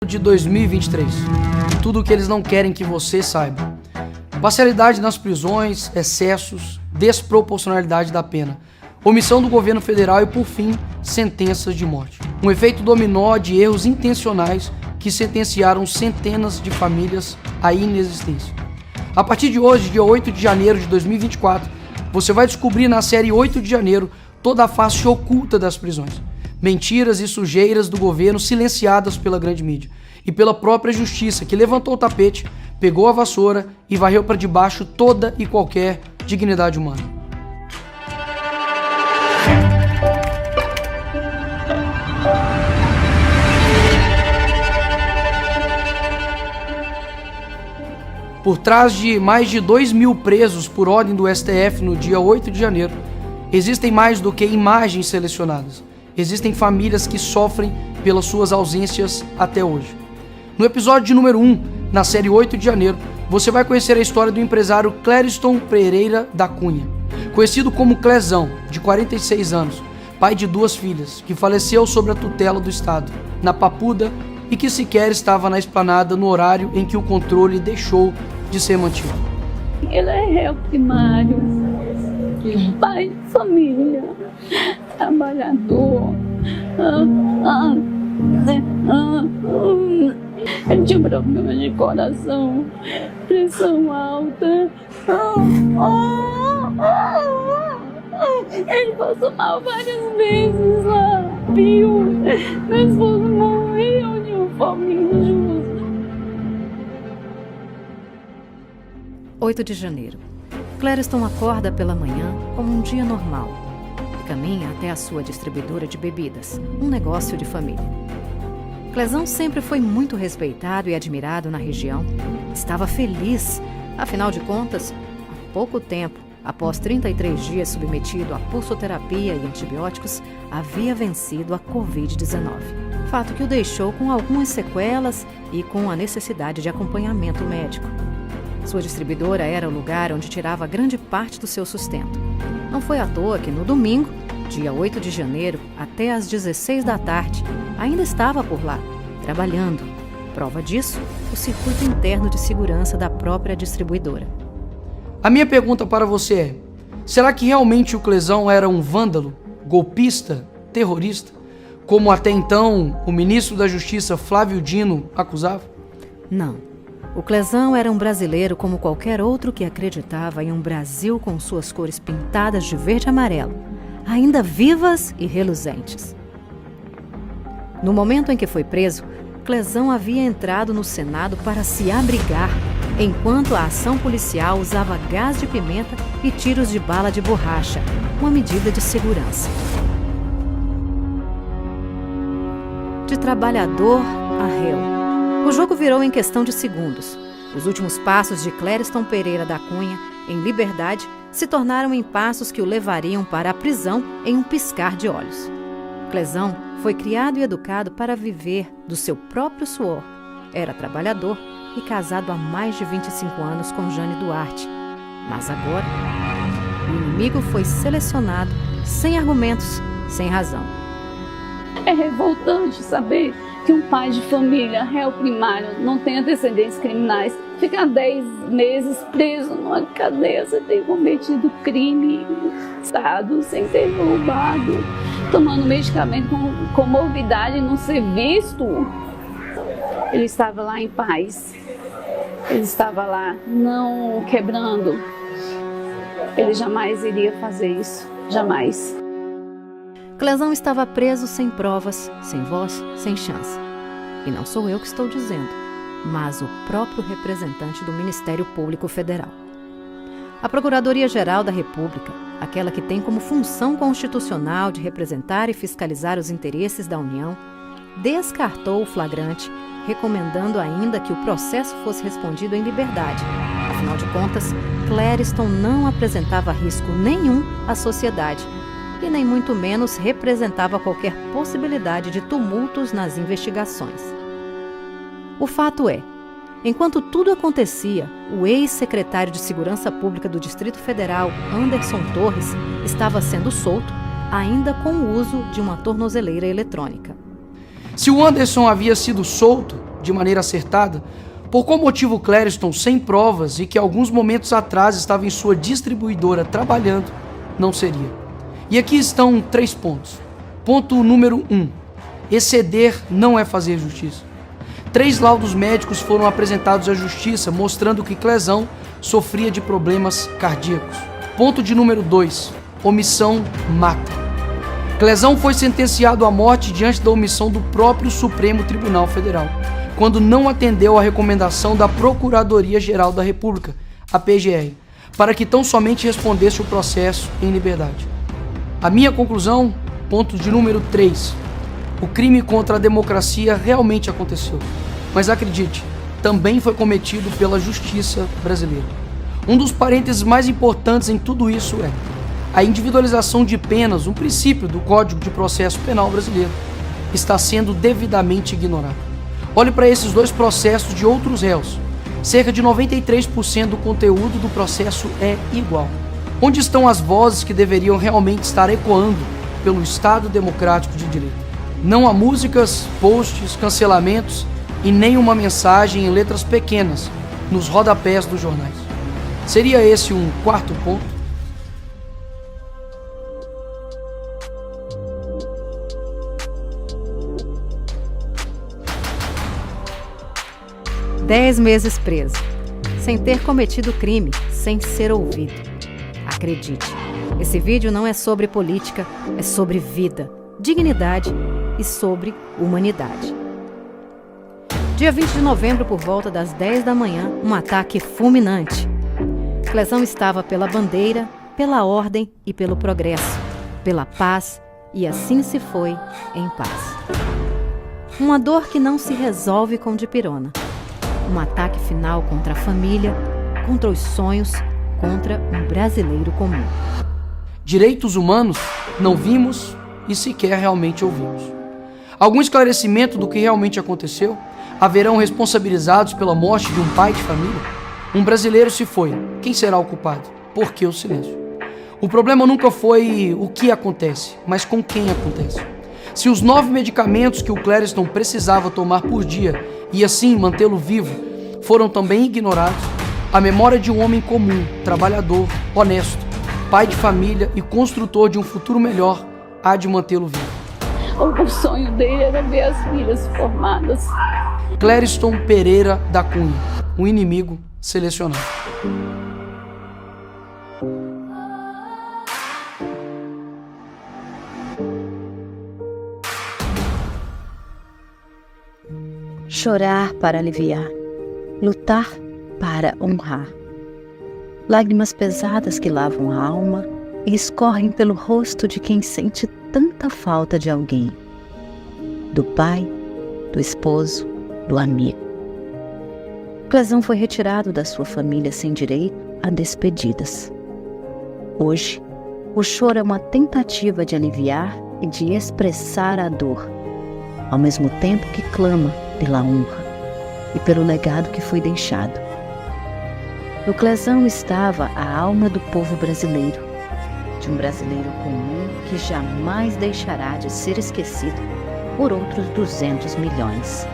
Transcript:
de 2023. Tudo o que eles não querem que você saiba. Parcialidade nas prisões, excessos, desproporcionalidade da pena, omissão do governo federal e, por fim, sentenças de morte. Um efeito dominó de erros intencionais que sentenciaram centenas de famílias à inexistência. A partir de hoje, dia 8 de janeiro de 2024, você vai descobrir na série 8 de janeiro toda a face oculta das prisões. Mentiras e sujeiras do governo silenciadas pela grande mídia e pela própria justiça, que levantou o tapete, pegou a vassoura e varreu para debaixo toda e qualquer dignidade humana. Por trás de mais de 2.000 presos por ordem do STF no dia 8 de janeiro, existem mais do que imagens selecionadas. Existem famílias que sofrem pelas suas ausências até hoje. No episódio de número 1, na série 8 de janeiro, você vai conhecer a história do empresário Clériston Pereira da Cunha, conhecido como Clezão, de 46 anos, pai de 2 filhas, que faleceu sob a tutela do Estado, na Papuda, e que sequer estava na esplanada no horário em que o controle deixou de ser mantido. Ele é réu primário, pai de família, trabalhador. Ele tinha problema de coração, pressão alta. Ele passou mal várias vezes lá, viu? Meu esposo morreu de uma forma injusta. 8 de janeiro. Clériston acorda pela manhã como um dia normal e caminha até a sua distribuidora de bebidas, um negócio de família. Clezão sempre foi muito respeitado e admirado na região. Estava feliz, afinal de contas, há pouco tempo, após 33 dias submetido a pulsoterapia e antibióticos, havia vencido a Covid-19. Fato que o deixou com algumas sequelas e com a necessidade de acompanhamento médico. Sua distribuidora era o lugar onde tirava grande parte do seu sustento. Não foi à toa que no domingo, dia 8 de janeiro, até às 16 da tarde, ainda estava por lá, trabalhando. Prova disso, o circuito interno de segurança da própria distribuidora. A minha pergunta para você é: será que realmente o Clezão era um vândalo, golpista, terrorista, como até então o ministro da Justiça Flávio Dino acusava? Não. O Clezão era um brasileiro como qualquer outro que acreditava em um Brasil com suas cores pintadas de verde e amarelo, ainda vivas e reluzentes. No momento em que foi preso, Clezão havia entrado no Senado para se abrigar, enquanto a ação policial usava gás de pimenta e tiros de bala de borracha, uma medida de segurança. De trabalhador a réu. O jogo virou em questão de segundos. Os últimos passos de Clériston Pereira da Cunha, em liberdade, se tornaram em passos que o levariam para a prisão em um piscar de olhos. Clezão foi criado e educado para viver do seu próprio suor. Era trabalhador e casado há mais de 25 anos com Jane Duarte. Mas agora, o inimigo foi selecionado sem argumentos, sem razão. É revoltante saber que um pai de família, réu primário, não tem antecedentes criminais, fica 10 meses preso numa cadeia sem ter cometido crime, estado, sem ter roubado, tomando medicamento com comorbidade e não ser visto. Ele estava lá em paz, ele estava lá não quebrando. Ele jamais iria fazer isso, jamais. Clezão estava preso sem provas, sem voz, sem chance. E não sou eu que estou dizendo, mas o próprio representante do Ministério Público Federal. A Procuradoria-Geral da República, aquela que tem como função constitucional de representar e fiscalizar os interesses da União, descartou o flagrante, recomendando ainda que o processo fosse respondido em liberdade. Afinal de contas, Clériston não apresentava risco nenhum à sociedade, e nem muito menos representava qualquer possibilidade de tumultos nas investigações. O fato é, enquanto tudo acontecia, o ex-secretário de Segurança Pública do Distrito Federal, Anderson Torres, estava sendo solto, ainda com o uso de uma tornozeleira eletrônica. Se o Anderson havia sido solto, de maneira acertada por qual motivo Clériston, sem provas e que alguns momentos atrás estava em sua distribuidora trabalhando, não seria. E aqui estão 3 pontos. Ponto número 1. Exceder não é fazer justiça. 3 laudos médicos foram apresentados à justiça mostrando que Clezão sofria de problemas cardíacos. Ponto de número 2. Omissão mata. Clezão foi sentenciado à morte diante da omissão do próprio Supremo Tribunal Federal, quando não atendeu à recomendação da Procuradoria-Geral da República, a PGR, para que tão somente respondesse o processo em liberdade. A minha conclusão, ponto de número 3. O crime contra a democracia realmente aconteceu, mas acredite, também foi cometido pela justiça brasileira. Um dos parênteses mais importantes em tudo isso é a individualização de penas, um princípio do Código de Processo Penal brasileiro, está sendo devidamente ignorado. Olhe para esses 2 processos de outros réus. Cerca de 93% do conteúdo do processo é igual. Onde estão as vozes que deveriam realmente estar ecoando pelo Estado Democrático de Direito? Não há músicas, posts, cancelamentos e nem uma mensagem em letras pequenas nos rodapés dos jornais. Seria esse um 4º ponto? 10 meses preso, sem ter cometido crime, sem ser ouvido. Acredite, esse vídeo não é sobre política, é sobre vida, dignidade e sobre humanidade. Dia 20 de novembro, por volta das 10 da manhã, um ataque fulminante. Clezão estava pela bandeira, pela ordem e pelo progresso, pela paz, e assim se foi em paz. Uma dor que não se resolve com dipirona. Um ataque final contra a família, contra os sonhos, contra um brasileiro comum. Direitos humanos não vimos e sequer realmente ouvimos. Algum esclarecimento do que realmente aconteceu? Haverão responsabilizados pela morte de um pai de família? Um brasileiro se foi. Quem será o culpado? Por que o silêncio? O problema nunca foi o que acontece, mas com quem acontece. Se os 9 medicamentos que o Clériston precisava tomar por dia e assim mantê-lo vivo foram também ignorados, a memória de um homem comum, trabalhador, honesto, pai de família e construtor de um futuro melhor há de mantê-lo vivo. O sonho dele era ver as filhas formadas. Clériston Pereira da Cunha, um inimigo selecionado. Chorar para aliviar, lutar para honrar. Lágrimas pesadas que lavam a alma e escorrem pelo rosto de quem sente tanta falta de alguém. Do pai, do esposo, do amigo. Clezão foi retirado da sua família sem direito a despedidas. Hoje, o choro é uma tentativa de aliviar e de expressar a dor, ao mesmo tempo que clama pela honra e pelo legado que foi deixado. No Clezão estava a alma do povo brasileiro, de um brasileiro comum que jamais deixará de ser esquecido por outros 200 milhões.